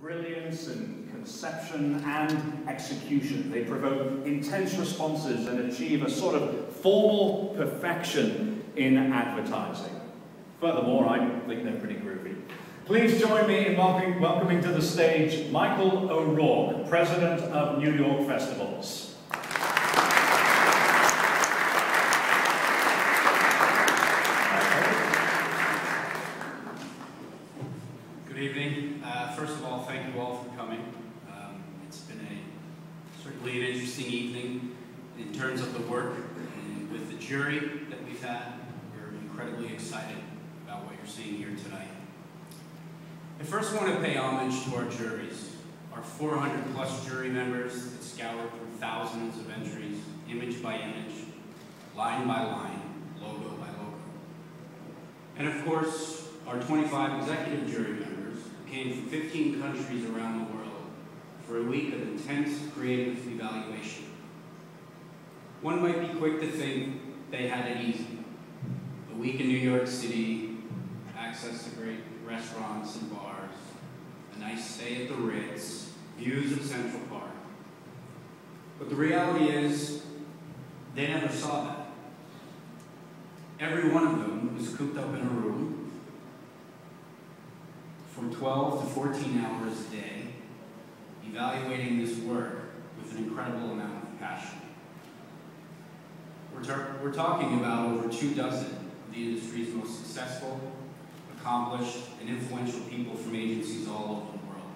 brilliance in conception and execution. They provoke intense responses and achieve a sort of formal perfection in advertising. Furthermore, I think they're pretty groovy. Please join me in welcoming to the stage Michael O'Rourke, President of New York Festivals. Good evening. First of all, thank you all for coming. It's been certainly an interesting evening in terms of the work and with the jury that we've had. We're incredibly excited about what you're seeing here tonight. I first want to pay homage to our juries, our 400+ jury members that scoured through thousands of entries, image by image, line by line, logo by logo. And of course, our 25 executive jury members who came from 15 countries around the world for a week of intense creative evaluation. One might be quick to think they had it easy. A week in New York City, access to great restaurants and bars, a nice stay at the Ritz, views of Central Park. But the reality is, they never saw that. Every one of them was cooped up in a room from 12 to 14 hours a day, evaluating this work with an incredible amount of passion. We're talking about over 24 of the industry's most successful, accomplished, and influential people from agencies all over the world.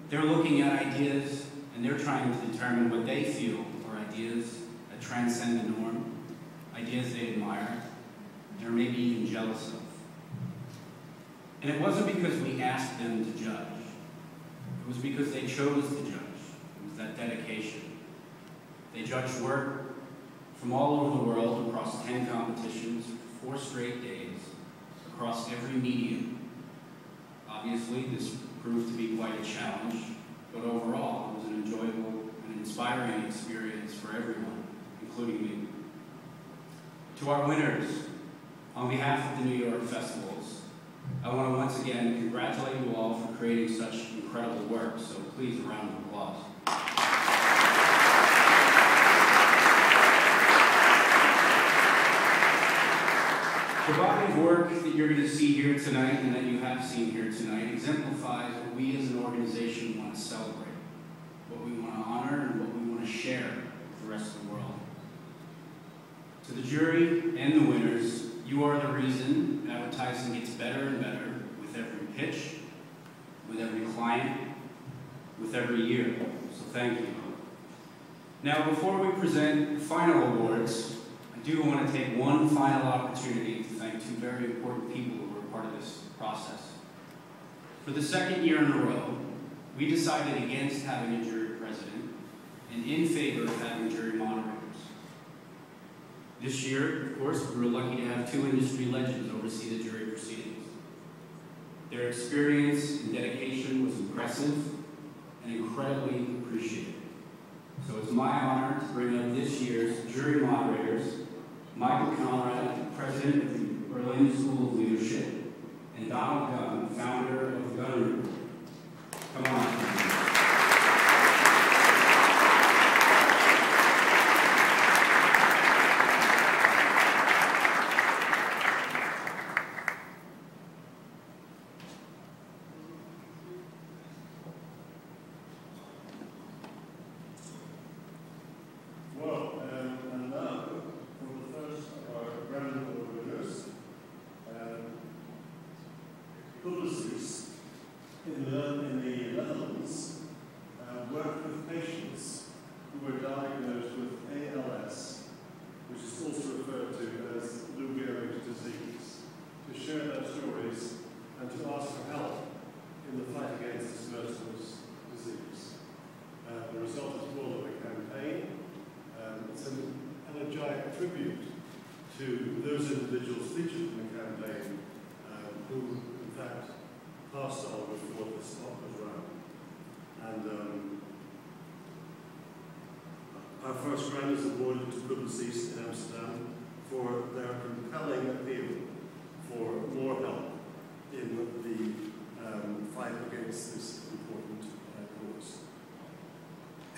They're looking at ideas and they're trying to determine what they feel are ideas that transcend the norm, ideas they admire, or maybe even jealous of. And it wasn't because we asked them to judge. It was because they chose to judge. It was that dedication. They judged work from all over the world across 10 competitions, 4 straight days, across every medium. Obviously, this proved to be quite a challenge, but overall, it was an enjoyable and inspiring experience for everyone, including me. To our winners, on behalf of the New York Festivals, I want to once again congratulate you all for creating such incredible work, so please, a round of applause. The body of work that you're going to see here tonight and that you have seen here tonight exemplifies what we as an organization want to celebrate, what we want to honor, and what we want to share with the rest of the world. To the jury and the winners, you are the reason advertising gets better and better with every pitch, with every client, with every year. So thank you. Now, before we present the final awards, I do want to take one final opportunity to thank 2 very important people who were part of this process. For the 2nd year in a row, we decided against having a jury president and in favor of having jury moderators. This year, of course, we were lucky to have 2 industry legends oversee the jury proceedings. Their experience and dedication was impressive and incredibly appreciated. So it's my honor to bring up this year's jury moderators, Michael Conrad, President of the Berlin School of Leadership, and Donald Gunn, founder of the Gunn Group. Come on. Publicists in the Netherlands work with patients who were diagnosed with ALS, which is also referred to as Lou Gehrig's disease, to share their stories and to ask for help in the fight against this merciless disease. The result is called a campaign. It's an elegiac tribute to those individuals featured in the campaign who, in fact, passed on before the spot was run. And our first round is awarded to Publicis in Amsterdam for their compelling appeal for more help in the face this important cause.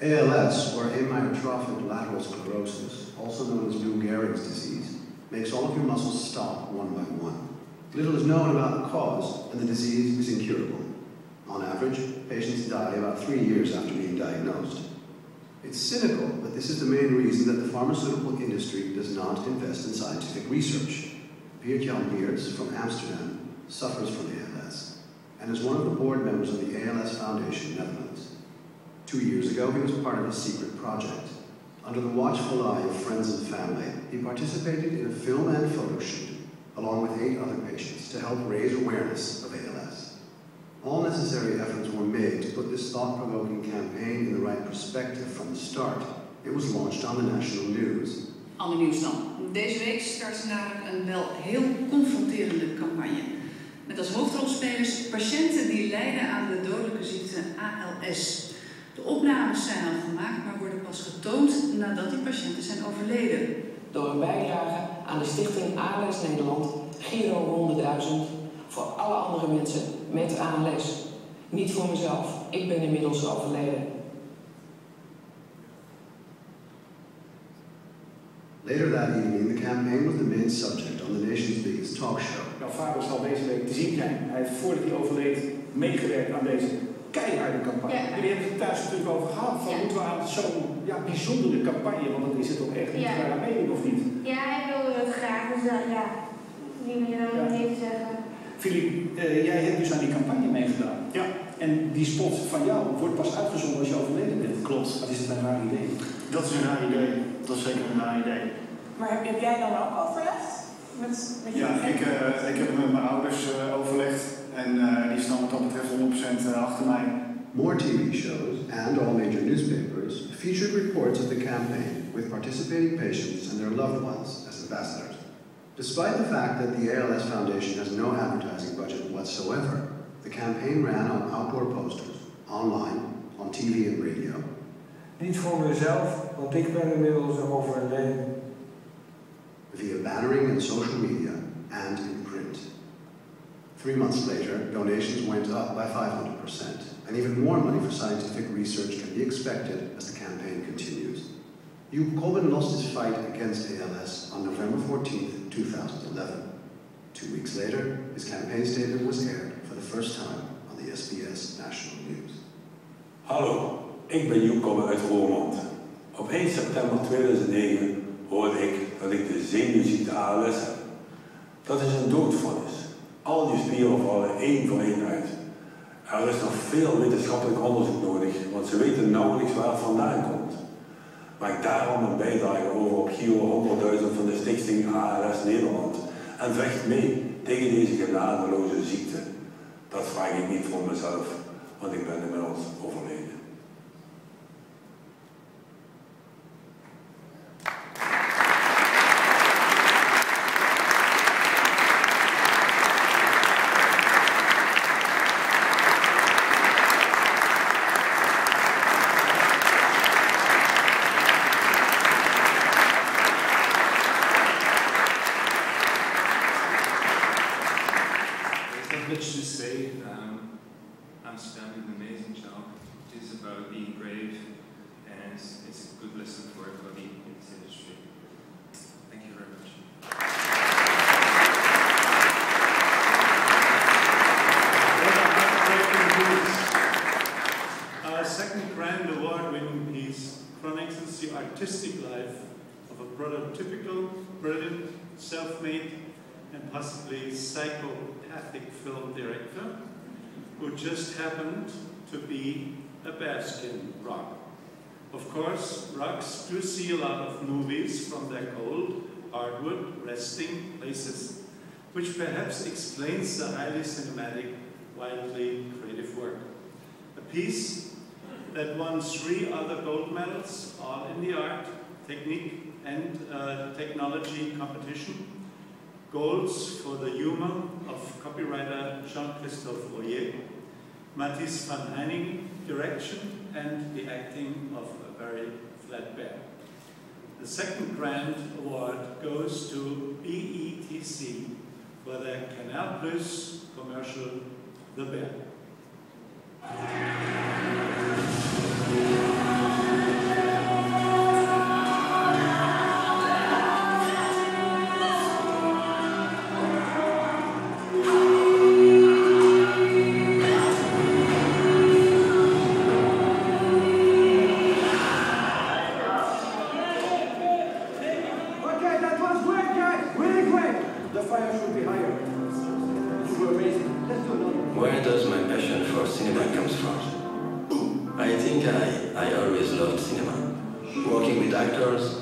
ALS, or amyotrophic lateral sclerosis, also known as Lou Gehrig's disease, makes all of your muscles stop one by one. Little is known about the cause, and the disease is incurable. On average, patients die about 3 years after being diagnosed. It's cynical, but this is the main reason that the pharmaceutical industry does not invest in scientific research. Geert-Jan Beers from Amsterdam suffers from ALS, and is one of the board members of the ALS Foundation Netherlands. 2 years ago, he was part of a secret project. Under the watchful eye of friends and family, he participated in a film and photo shoot, along with 8 other patients, to help raise awareness of ALS. All necessary efforts were made to put this thought-provoking campaign in the right perspective from the start. It was launched on the national news. Ander nieuws dan. Deze week startte namelijk een wel heel confronterende campagne. Met als hoofdrolspelers patiënten die lijden aan de dodelijke ziekte ALS. De opnames zijn al gemaakt, maar worden pas getoond nadat die patiënten zijn overleden. Door een bijdrage aan de stichting ALS Nederland, Giro 100.000, voor alle andere mensen met ALS. Niet voor mezelf, ik ben inmiddels overleden. Later that evening, the campaign was the main subject on the nation's biggest talk show. Jouw vader zal deze week te zien zijn. Hij heeft voordat hij overleed meegewerkt aan deze keiharde campagne. Ja. Jullie hebben het thuis natuurlijk over gehad. Van, moeten we aan zo'n bijzondere campagne, want dat is het ook echt. Moet je daar aan meedoen of niet? Ja, hij wilde het graag. Dus wie moet je dan even zeggen? Filip, jij hebt dus aan die campagne meegedaan. Ja. En die spot van jou wordt pas uitgezonden als je overleden bent. Klopt. Wat is het een raar idee? Dat is een raar idee. Dat is zeker een raar idee. Maar heb jij dan ook overlegd? Met Ja, ik heb met mijn ouders overlegd en die staan wat dat betreft 100% achter mij. More TV shows and all major newspapers featured reports of the campaign with participating patients and their loved ones as ambassadors. Despite the fact that the ALS Foundation has no advertising budget whatsoever, the campaign ran on outdoor posters, online, on TV and radio. Niet voor mezelf, want ik ben inmiddels overleden. Via bannering and social media and in print. 3 months later, donations went up by 500%, and even more money for scientific research can be expected as the campaign continues. Joep Colvin lost his fight against ALS on November 14, 2011. 2 weeks later, his campaign statement was aired for the first time on the SBS National News. Hallo, ik ben Joep Colvin uit Roermond. Op 1 september 2009 hoorde ik dat ik de zenuwziekte ALS heb. Dat is een doodvonnis. Al je spieren vallen één voor één uit. Er is nog veel wetenschappelijk onderzoek nodig, want ze weten nauwelijks waar het vandaan komt. Maak daarom een bijdrage over op Giro 100.000 van de stichting ALS Nederland en vecht mee tegen deze genadeloze ziekte. Dat vraag ik niet voor mezelf, want ik ben inmiddels overleden. Much to say. Amsterdam did an amazing job. It is about being brave, and it's a good lesson for everybody in this industry. Thank you very much. Our second grand award-winning piece chronicles the artistic life of a prototypical, brilliant, self-made, and possibly psychopathic film director who just happened to be a bearskin rock. Of course, rocks do see a lot of movies from their cold, hardwood, resting places, which perhaps explains the highly cinematic, wildly creative work. A piece that won 3 other gold medals, all in the art, technique, and technology competition. Golds for the humor of copywriter Jean-Christophe Royer, Mathis van Heining direction, and the acting of a very flat bear. The second grand award goes to BETC for their Canal Plus commercial, The Bear. Where does my passion for cinema comes from? I think I always loved cinema. Working with actors,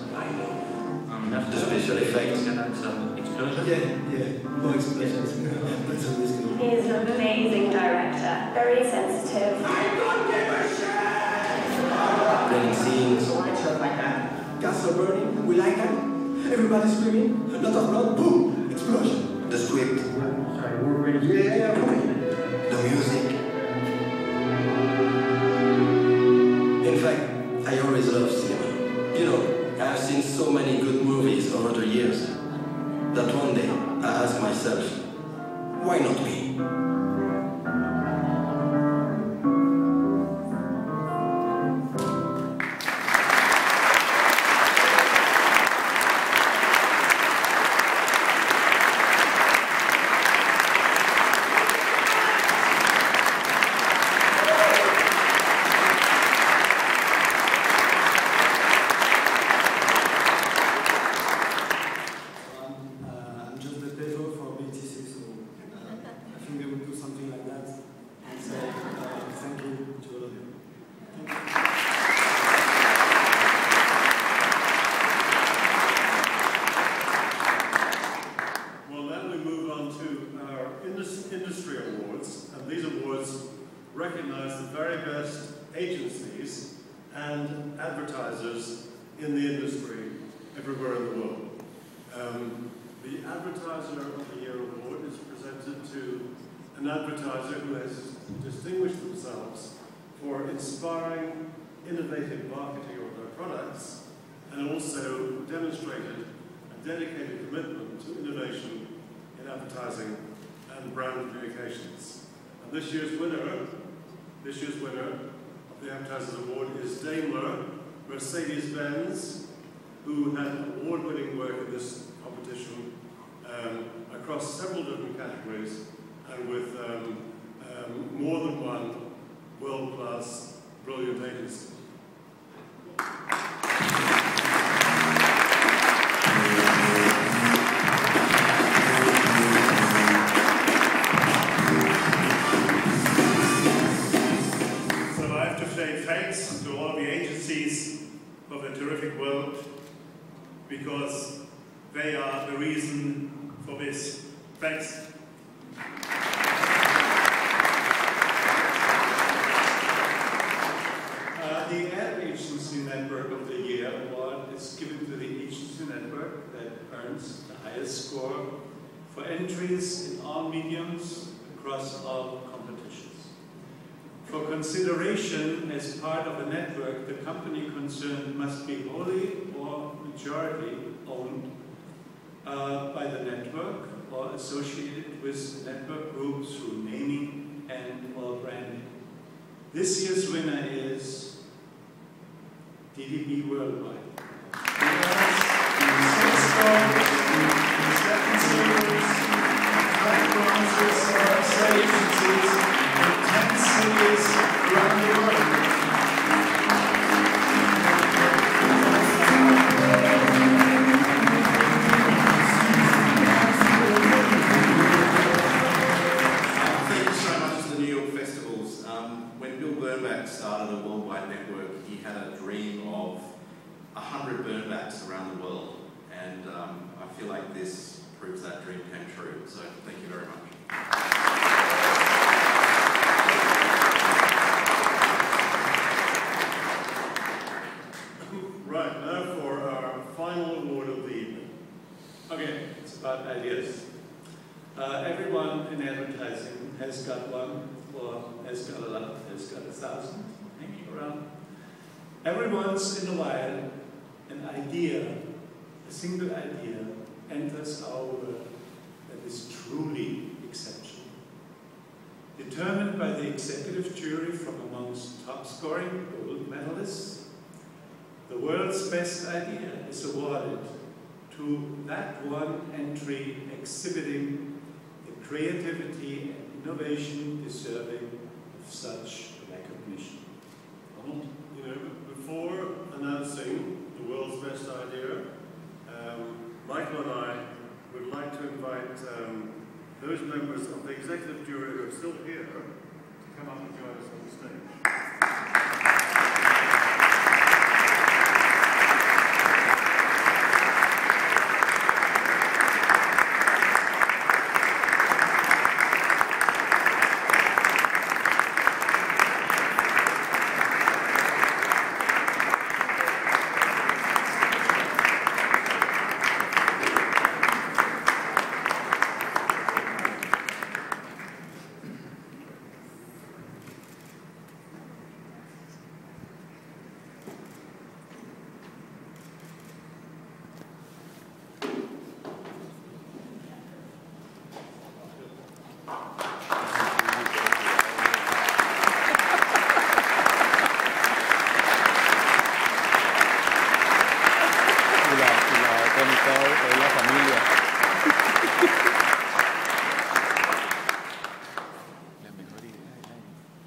the special effects. Yeah, more explosions. That's always good. He is an amazing director, very sensitive. I don't give a shit! Playing scenes. So I shot like that. Castle burning, we like that. Everybody screaming, a lot of blood, boom, explosion. The script. Sorry, we're ready. Yeah. The music. In fact, I always loved cinema. You know, I've seen so many good movies over the years that one day I asked myself, why not me? I'm just the paper for BTC, so I think they will do something like that. And so, thank you to all of you. Well, then we move on to our industry awards, and these awards recognize the very best agencies and advertisers in the industry everywhere in the world. The Advertiser of the Year award is presented to an advertiser who has distinguished themselves for inspiring, innovative marketing of their products, and also demonstrated a dedicated commitment to innovation in advertising and brand communications. And this year's winner of the Advertisers Award is Daimler Mercedes-Benz, who had award-winning work in this competition across several different categories and with more than one world-class brilliant agency. So I have to say thanks to all the agencies of the terrific world, because they are the reason for this. Thanks. The Ad Agency Network of the Year award is given to the agency network that earns the highest score for entries in all mediums across all competitions. For consideration as part of a network, the company concerned must be wholly or majority owned by the network or associated with network groups through naming and or branding. This year's winner is DDB Worldwide. Around the world. Started a worldwide network, he had a dream of 100 burnbacks around the world, and I feel like this proves that dream came true, so thank you very much. Right, now for our final award of the evening. Okay, it's about ideas. Everyone in advertising has got one, or has got a lot, has got 1,000 hanging around. Every once in a while, an idea, a single idea, enters our world that is truly exceptional. Determined by the executive jury from amongst top-scoring gold medalists, the world's best idea is awarded to that one entry exhibiting the creativity and innovation deserving of such recognition. You know, before announcing the world's best idea, Michael and I would like to invite those members of the executive jury who are still here come up and join us on the stage.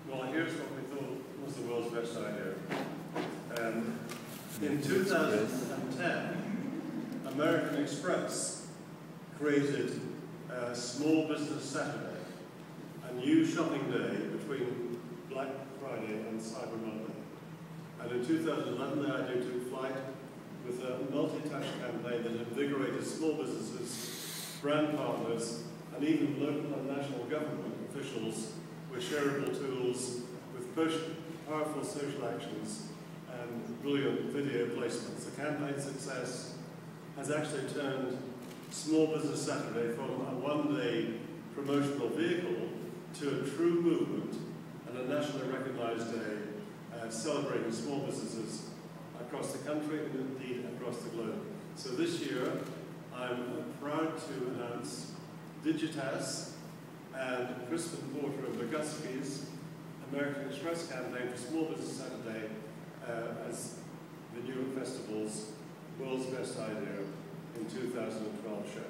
Well, here's what we thought was the world's best idea. In 2010, American Express created Small Business Saturday, a new shopping day between Black Friday and Cyber Monday. And in 2011, the idea took flight with a multi-touch campaign that invigorated small businesses, brand partners, and even local and national government officials with shareable tools, with powerful social actions, and brilliant video placements. The campaign success has actually turned Small Business Saturday from a one-day promotional vehicle to a true movement and a nationally recognized day celebrating small businesses across the country and indeed across the globe. So this year, I'm proud to announce Digitas and Crispin Porter of McGuskey's American Express campaign for Small Business Saturday as the new festival's World's Best Idea in 2012 show.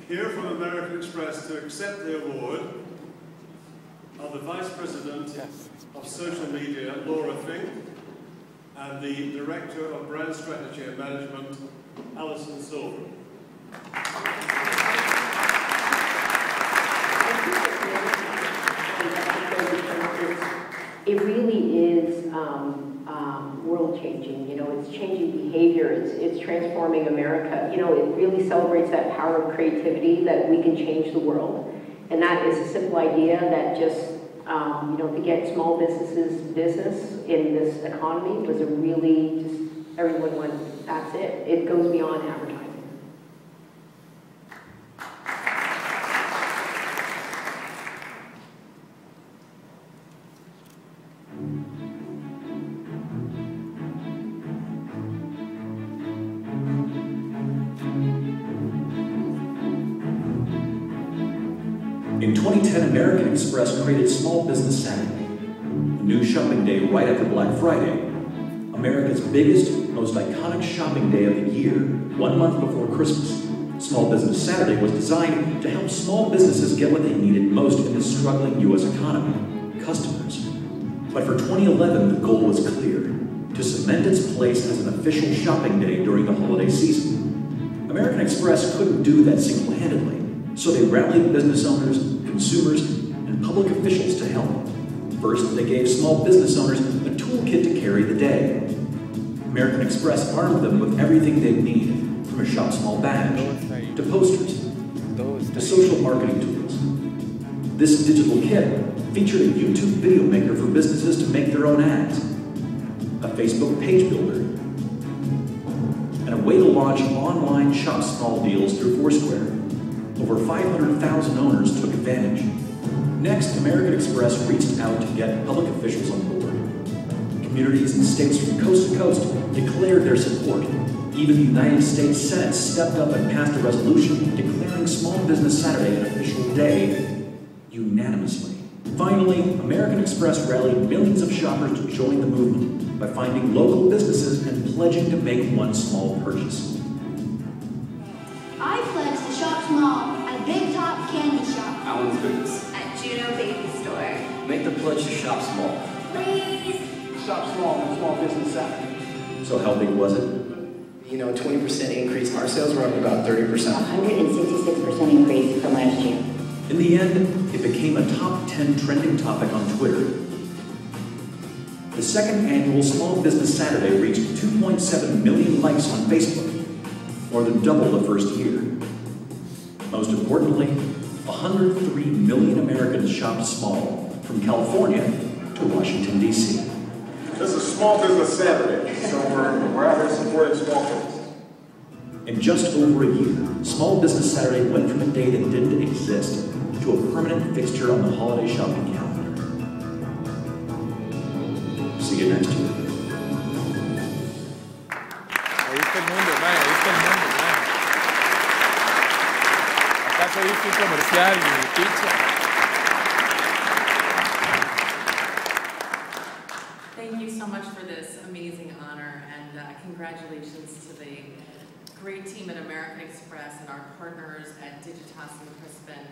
Here from American Express to accept the award are the Vice President of Social Media, Laura Fink, and the Director of Brand Strategy and Management, Alison Silver. It really is world-changing. You know, it's changing behavior. It's transforming America. You know, it really celebrates that power of creativity that we can change the world. And that is a simple idea that just, you know, to get small businesses business in this economy was a really just, everyone went, that's it. It goes beyond advertising. In 2010, American Express created Small Business Saturday, a new shopping day right after Black Friday, America's biggest, most iconic shopping day of the year, 1 month before Christmas. Small Business Saturday was designed to help small businesses get what they needed most in the struggling U.S. economy, customers. But for 2011, the goal was clear, to cement its place as an official shopping day during the holiday season. American Express couldn't do that single-handedly, so they rallied business owners, consumers, and public officials to help. First, they gave small business owners a toolkit to carry the day. American Express armed them with everything they need, from a Shop Small badge, to posters, to social marketing tools. This digital kit featured a YouTube video maker for businesses to make their own ads, a Facebook page builder, and a way to launch online Shop Small deals through Foursquare. Over 500,000 owners took advantage. Next, American Express reached out to get public officials on board. Communities and states from coast to coast declared their support. Even the United States Senate stepped up and passed a resolution declaring Small Business Saturday an official day unanimously. Finally, American Express rallied millions of shoppers to join the movement by finding local businesses and pledging to make one small purchase. I pledge to shop small at Big Top Candy Shop. Alan's Goodness. At Juno Baby Store. Make the pledge to shop small. Please. Shop small on Small Business Saturday. So how big was it? You know, 20% increase. Our sales were up about 30%. 166% increase from last year. In the end, it became a top 10 trending topic on Twitter. The second annual Small Business Saturday reached 2.7 million likes on Facebook, more than double the first year. Most importantly, 103 million Americans shopped small, from California to Washington, D.C. This is Small Business Saturday, so we're out here supporting small business. In just over a year, Small Business Saturday went from a day that didn't exist to a permanent fixture on the holiday shopping calendar. See you next year. Ahí está el mundo, man. Ahí está el mundo, man. Acá se dice un comercial y pizza. Thank you so much for this amazing honor, and congratulations to the great team at American Express and our partners at Digitas and Crispin,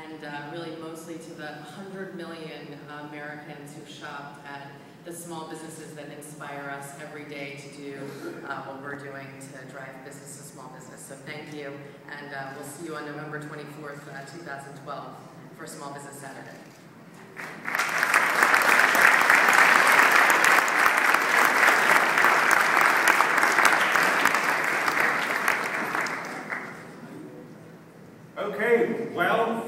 and really mostly to the 100 million Americans who shopped at the small businesses that inspire us every day to do what we're doing to drive business to small business. So thank you, and we'll see you on November 24th, 2012 for Small Business Saturday. Okay, well,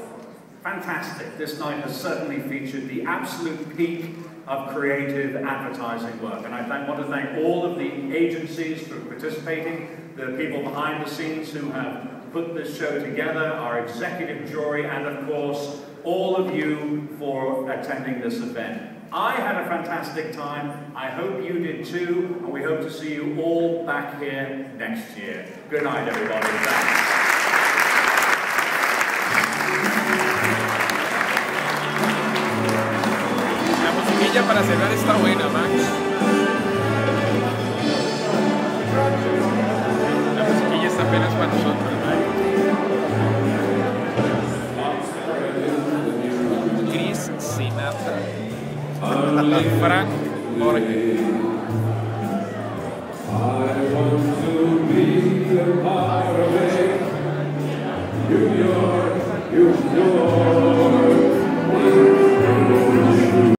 fantastic. This night has certainly featured the absolute peak of creative advertising work. And I want to thank all of the agencies for participating, the people behind the scenes who have put this show together, our executive jury, and of course, all of you for attending this event. I had a fantastic time. I hope you did too, and we hope to see you all back here next year. Good night, everybody. Thanks. Para cerrar está buena, Max. La musiquilla está apenas para nosotros, ¿no? Chris Sinatra. Frank Jorge. I want to be a part of it. New York, New York.